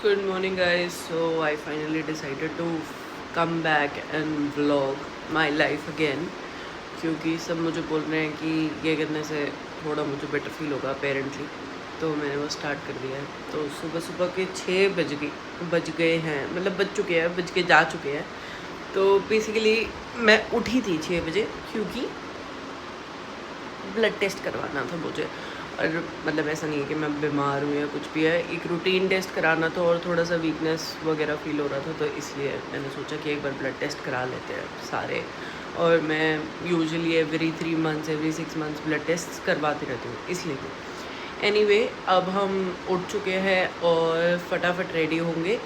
Good morning, guys. So I finally decided to come back and vlog my life again क्योंकि सब मुझे बोल रहे हैं कि ये करने से थोड़ा मुझे बेटर फील होगा अपेरेंटली, तो मैंने वो स्टार्ट कर दिया है। तो सुबह सुबह के 6 बज गए हैं, मतलब बज चुके हैं, बज के जा चुके हैं। तो बेसिकली मैं उठी थी 6 बजे क्योंकि ब्लड टेस्ट करवाना था मुझे। और मतलब ऐसा नहीं है कि मैं बीमार हूँ या कुछ भी है, एक रूटीन टेस्ट कराना था और थोड़ा सा वीकनेस वगैरह फील हो रहा था, तो इसलिए मैंने सोचा कि एक बार ब्लड टेस्ट करा लेते हैं सारे। और मैं usually every 3 months every 6 months blood test करवाती रहती हूँ, इसलिए। एनीवे, अब हम उठ चुके हैं और फटाफट रेडी होंगे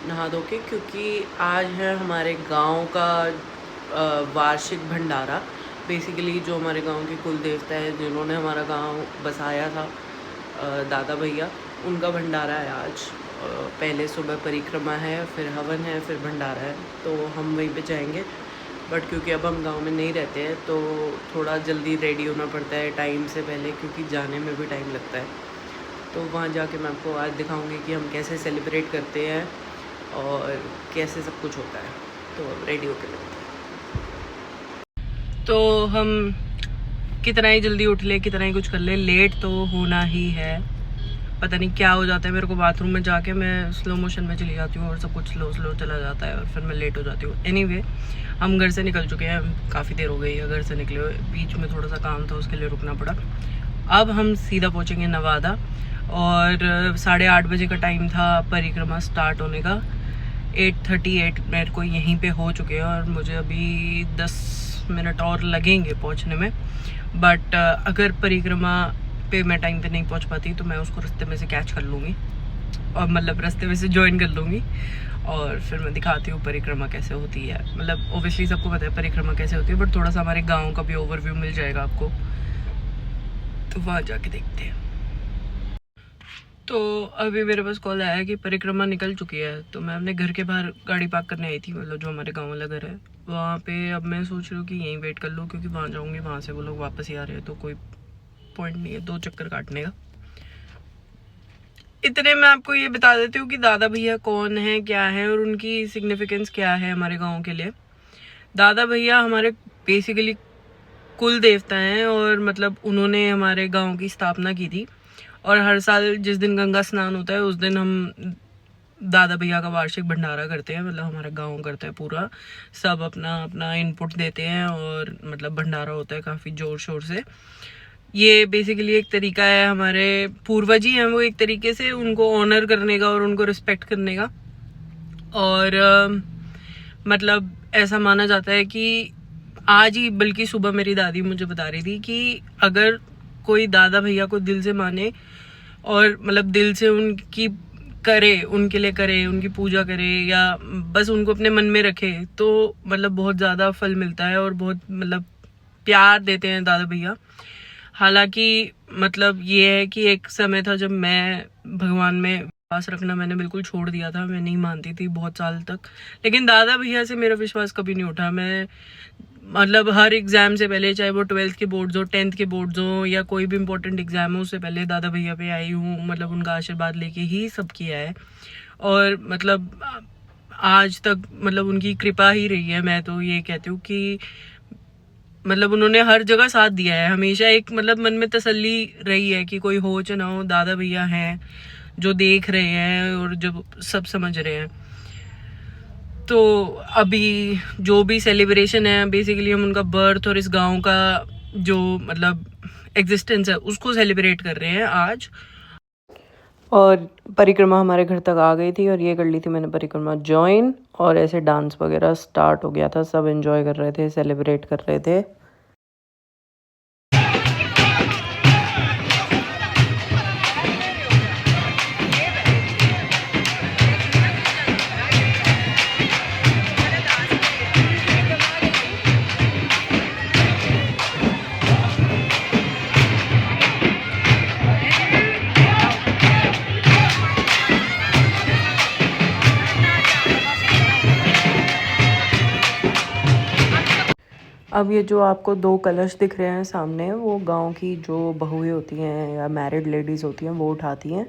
नहा धो के, क्योंकि आज है हमारे गांव का वार्षिक भंडारा। बेसिकली जो हमारे गांव के कुल देवता है, जिन्होंने हमारा गांव बसाया था, दादा भैया, उनका भंडारा है आज। पहले सुबह परिक्रमा है, फिर हवन है, फिर भंडारा है, तो हम वहीं पे जाएंगे। बट क्योंकि अब हम गांव में नहीं रहते हैं तो थोड़ा जल्दी रेडी होना पड़ता है टाइम से पहले, क्योंकि जाने में भी टाइम लगता है। तो वहाँ जाके मैं आपको आज दिखाऊंगी कि हम कैसे सेलिब्रेट करते हैं और कैसे सब कुछ होता है। तो रेडी होकर मिलते हैं। तो हम कितना ही जल्दी उठ ले, कितना ही कुछ कर ले, लेट तो होना ही है। पता नहीं क्या हो जाता है मेरे को, बाथरूम में जाके मैं स्लो मोशन में चली जाती हूँ और सब कुछ स्लो स्लो चला जाता है और फिर मैं लेट हो जाती हूँ। एनीवे, हम घर से निकल चुके हैं, काफ़ी देर हो गई है घर से निकले हुए। बीच में थोड़ा सा काम था, उसके लिए रुकना पड़ा। अब हम सीधा पहुँचेंगे नवादा, और 8:30 बजे का टाइम था परिक्रमा स्टार्ट होने का। 8:38 मेरे को यहीं पे हो चुके हैं और मुझे अभी 10 मिनट और लगेंगे पहुंचने में। बट अगर परिक्रमा पे मैं टाइम पे नहीं पहुंच पाती तो मैं उसको रास्ते में से कैच कर लूँगी, और मतलब रास्ते में से ज्वाइन कर लूँगी, और फिर मैं दिखाती हूँ परिक्रमा कैसे होती है। मतलब ओबियसली सबको पता है परिक्रमा कैसे होती है, बट थोड़ा सा हमारे गाँव का भी ओवरव्यू मिल जाएगा आपको, तो वहाँ जाके देखते हैं। तो अभी मेरे पास कॉल आया कि परिक्रमा निकल चुकी है, तो मैं अपने घर के बाहर गाड़ी पार्क करने आई थी, मतलब जो हमारे गांव वाला घर है वहाँ पे। अब मैं सोच रही हूँ कि यहीं वेट कर लूँ, क्योंकि वहाँ जाऊँगी, वहाँ से वो लोग वापस ही आ रहे हैं, तो कोई पॉइंट नहीं है 2 चक्कर काटने का। इतने मैं आपको ये बता देती हूँ कि दादा भैया कौन है, क्या है, और उनकी सिग्निफिकेंस क्या है हमारे गाँव के लिए। दादा भैया हमारे बेसिकली कुल देवता हैं, और मतलब उन्होंने हमारे गाँव की स्थापना की थी। और हर साल जिस दिन गंगा स्नान होता है उस दिन हम दादा भैया का वार्षिक भंडारा करते हैं, मतलब हमारा गांव करता है पूरा, सब अपना अपना इनपुट देते हैं, और मतलब भंडारा होता है काफ़ी ज़ोर शोर से। ये बेसिकली एक तरीका है, हमारे पूर्वज ही हैं वो, एक तरीके से उनको ऑनर करने का और उनको रिस्पेक्ट करने का। और मतलब ऐसा माना जाता है कि आज ही, बल्कि सुबह मेरी दादी मुझे बता रही थी कि अगर कोई दादा भैया को दिल से माने और मतलब दिल से उनकी करे, उनके लिए करे, उनकी पूजा करे, या बस उनको अपने मन में रखे, तो मतलब बहुत ज़्यादा फल मिलता है और बहुत मतलब प्यार देते हैं दादा भैया। हालांकि मतलब ये है कि एक समय था जब मैं भगवान में विश्वास रखना मैंने बिल्कुल छोड़ दिया था, मैं नहीं मानती थी बहुत साल तक, लेकिन दादा भैया से मेरा विश्वास कभी नहीं उठा। मैं मतलब हर एग्ज़ाम से पहले, चाहे वो 12th के बोर्ड्स हो, 10th के बोर्ड्स हो, या कोई भी इंपॉर्टेंट एग्ज़ाम हो, उससे पहले दादा भैया पे आई हूँ, मतलब उनका आशीर्वाद लेके ही सब किया है। और मतलब आज तक मतलब उनकी कृपा ही रही है। मैं तो ये कहती हूँ कि मतलब उन्होंने हर जगह साथ दिया है हमेशा। एक मतलब मन में तसल्ली रही है कि कोई हो चाहे ना हो, दादा भैया हैं जो देख रहे हैं और जो सब समझ रहे हैं। तो अभी जो भी सेलिब्रेशन है, बेसिकली हम उनका बर्थ और इस गांव का जो मतलब एग्जिस्टेंस है उसको सेलिब्रेट कर रहे हैं आज। और परिक्रमा हमारे घर तक आ गई थी और ये कर ली थी मैंने परिक्रमा ज्वाइन, और ऐसे डांस वगैरह स्टार्ट हो गया था, सब एंजॉय कर रहे थे, सेलिब्रेट कर रहे थे। अब ये जो आपको 2 कलश दिख रहे हैं सामने, वो गांव की जो बहुएं होती हैं या मैरिड लेडीज़ होती हैं वो उठाती हैं,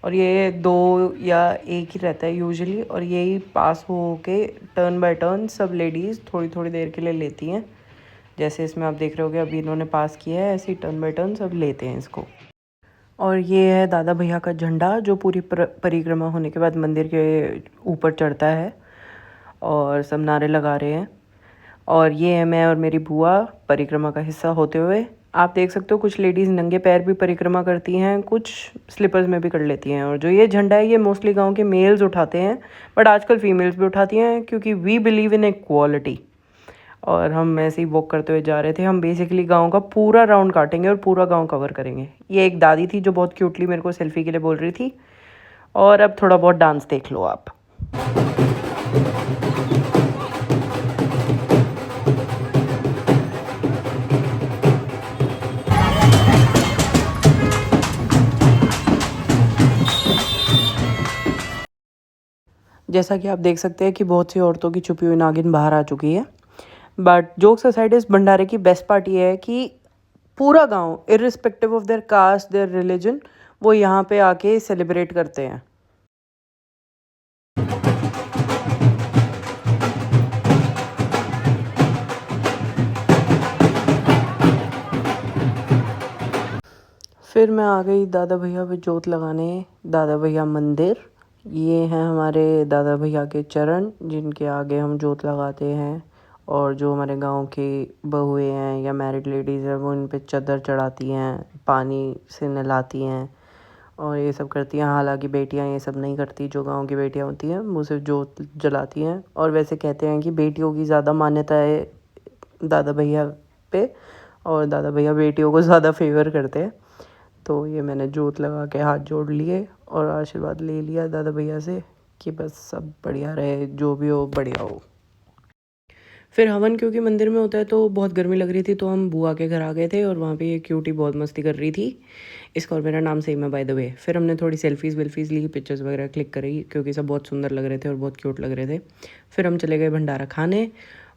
और ये 2 या 1 ही रहता है यूजुअली, और यही पास हो के टर्न बाय टर्न सब लेडीज़ थोड़ी थोड़ी देर के लिए लेती हैं। जैसे इसमें आप देख रहे होगे अभी इन्होंने पास किया है, ऐसे ही टर्न बाय टर्न सब लेते हैं इसको। और ये है दादा भैया का झंडा जो पूरी परिक्रमा होने के बाद मंदिर के ऊपर चढ़ता है और सब नारे लगा रहे हैं। और ये है मैं और मेरी बुआ परिक्रमा का हिस्सा होते हुए। आप देख सकते हो कुछ लेडीज़ नंगे पैर भी परिक्रमा करती हैं, कुछ स्लीपर्स में भी कर लेती हैं। और जो ये झंडा है ये मोस्टली गांव के मेल्स उठाते हैं, बट आजकल फीमेल्स भी उठाती हैं क्योंकि वी बिलीव इन इक्वालिटी। और हम ऐसे ही वॉक करते हुए जा रहे थे। हम बेसिकली गांव का पूरा राउंड काटेंगे और पूरा गांव कवर करेंगे। ये एक दादी थी जो बहुत क्यूटली मेरे को सेल्फी के लिए बोल रही थी। और अब थोड़ा बहुत डांस देख लो आप। जैसा कि आप देख सकते हैं कि बहुत सी औरतों की छुपी हुई नागिन बाहर आ चुकी है। बट जोक्स असाइड, इस भंडारे की बेस्ट पार्ट ये है कि पूरा गांव irrespective of their caste, their religion, वो यहाँ पे आके सेलिब्रेट करते हैं। फिर मैं आ गई दादा भैया पे जोत लगाने। दादा भैया मंदिर, ये हैं हमारे दादा भैया के चरण जिनके आगे हम जोत लगाते हैं। और जो हमारे गांव की बहुएं हैं या मैरिड लेडीज़ हैं वो इन पे चादर चढ़ाती हैं, पानी से नहलाती हैं और ये सब करती हैं। हालांकि बेटियां ये सब नहीं करती, जो गांव की बेटियां होती हैं वो सिर्फ जोत जलाती हैं। और वैसे कहते हैं कि बेटियों की ज़्यादा मान्यता है दादा भैया पे, और दादा भैया बेटियों को ज़्यादा फेवर करते हैं। तो ये मैंने जोत लगा के हाथ जोड़ लिए और आशीर्वाद ले लिया दादा भैया से कि बस सब बढ़िया रहे, जो भी हो बढ़िया हो। फिर हवन क्योंकि मंदिर में होता है तो बहुत गर्मी लग रही थी, तो हम बुआ के घर आ गए थे और वहाँ पे ये क्यूटी बहुत मस्ती कर रही थी। इसका और मेरा नाम सेम है बाय द वे। फिर हमने थोड़ी सेल्फीज़ वेल्फीज़ ली, पिक्चर्स वगैरह क्लिक करी क्योंकि सब बहुत सुंदर लग रहे थे और बहुत क्यूट लग रहे थे। फिर हम चले गए भंडारा खाने।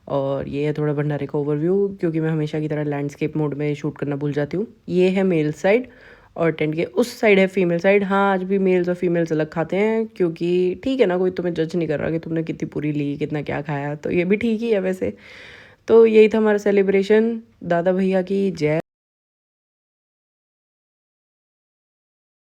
और ये है थोड़ा भंडारे का ओवरव्यू, क्योंकि मैं हमेशा की तरह लैंडस्केप मोड में शूट करना भूल जाती हूँ। ये है मेल साइड और टेंट के उस साइड है फीमेल साइड। हाँ, आज भी मेल्स और फीमेल्स अलग खाते हैं क्योंकि ठीक है ना, कोई तुम्हें जज नहीं कर रहा कि तुमने कितनी पूरी ली, कितना क्या खाया, तो ये भी ठीक ही है वैसे। तो यही था हमारा सेलिब्रेशन। दादा भैया की जय।